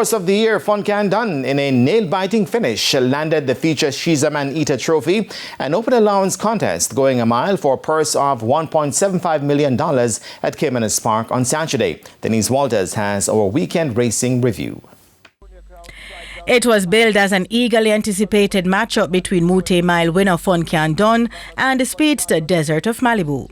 Course of the year, Funcaandun, in a nail-biting finish, landed the feature She's a Man-Eater trophy and open allowance contest, going a mile for a purse of $1.75 million at Caymanas Park on Saturday. Denise Walters has our weekend racing review. It was billed as an eagerly anticipated matchup between multi-mile winner Funcaandun and the speedster Desert of Malibu.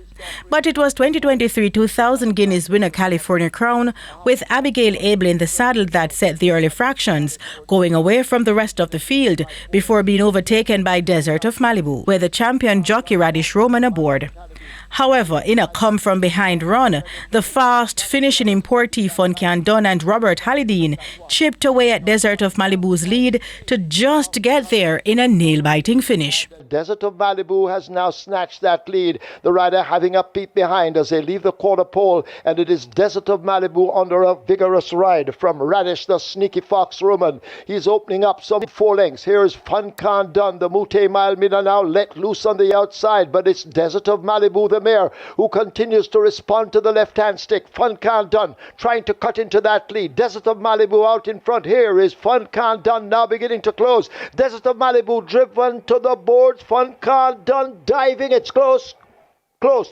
But it was 2023 2,000 guineas winner California Crown with Abigail Abel in the saddle that set the early fractions, going away from the rest of the field before being overtaken by Desert of Malibu, with the champion jockey Radish Roman aboard. However, in a come-from-behind run, the fast finishing importee Funcaandun and Robert Hallidine chipped away at Desert of Malibu's lead to just get there in a nail-biting finish. Desert of Malibu has now snatched that lead. The rider having a peep behind as they leave the quarter pole, and it is Desert of Malibu under a vigorous ride from Radish, the sneaky fox Roman. He's opening up some 4 lengths. Here is Funcaandun, the multi-mile winner, now let loose on the outside, but it's Desert of Malibu, the mare, who continues to respond to the left-hand stick. Funcaandun trying to cut into that lead. Desert of Malibu out in front. Here is Funcaandun now beginning to close. Desert of Malibu driven to the boards. Funcaandun diving. It's close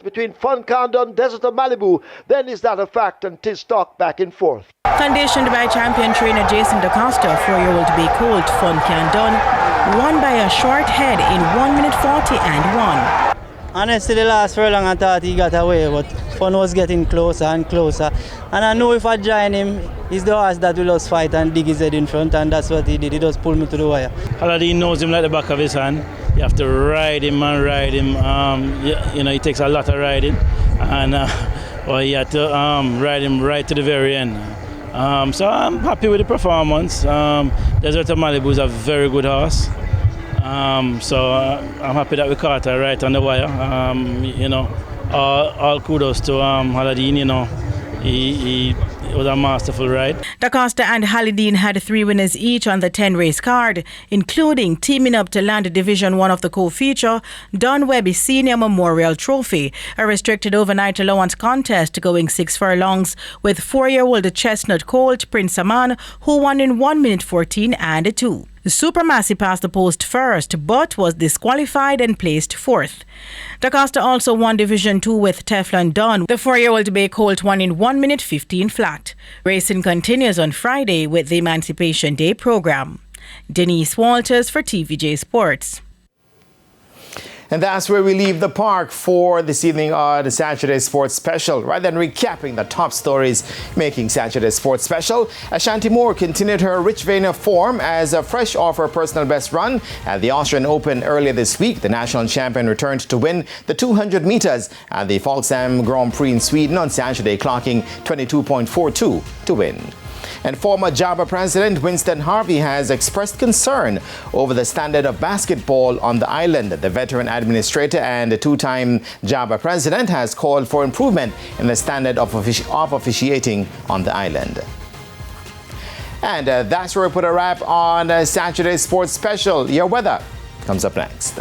between Funcaandun, Desert of Malibu. Then is that a fact, and 'tis talk back and forth. Conditioned by champion trainer Jason DaCosta, 4-year-old Bay Colt Funcaandun won by a short head in 1 minute 40 and 1. Honestly, the last furlong I thought he got away, but Fun was getting closer and closer. And I know if I join him, he's the horse that will just fight and dig his head in front, and that's what he did. He just pulled me to the wire. Hallidine knows him like the back of his hand. You have to ride him and ride him. It takes a lot of riding, and you have to ride him right to the very end. So I'm happy with the performance. Desert of Malibu is a very good horse. So I'm happy that we caught her right on the wire. All kudos to Hallidine. It was a masterful ride. DaCosta and Hallidine had 3 winners each on the 10-race card, including teaming up to land Division 1 of the co-feature Don Webby Senior Memorial Trophy, a restricted overnight allowance contest going 6 furlongs with 4-year-old Chestnut Colt Prince Aman, who won in 1 minute 14 and 2. Supermassy passed the post first, but was disqualified and placed 4th. DaCosta also won Division 2 with Teflon Don. The 4-year-old Bay Colt won in 1 minute 15 flat. Racing continues on Friday with the Emancipation Day program. Denise Walters for TVJ Sports. And that's where we leave the park for this evening on the Saturday Sports Special. Rather than recapping the top stories making Saturday Sports Special, Ashanti Moore continued her rich vein of form as a fresh off her personal best run at the Austrian Open earlier this week. The national champion returned to win the 200 meters at the Folksam Grand Prix in Sweden on Saturday, clocking 22.42 to win. And former JABA President Winston Harvey has expressed concern over the standard of basketball on the island. The veteran administrator and the 2-time JABA President has called for improvement in the standard of officiating on the island. And that's where we put a wrap on Saturday's Sports Special. Your weather comes up next.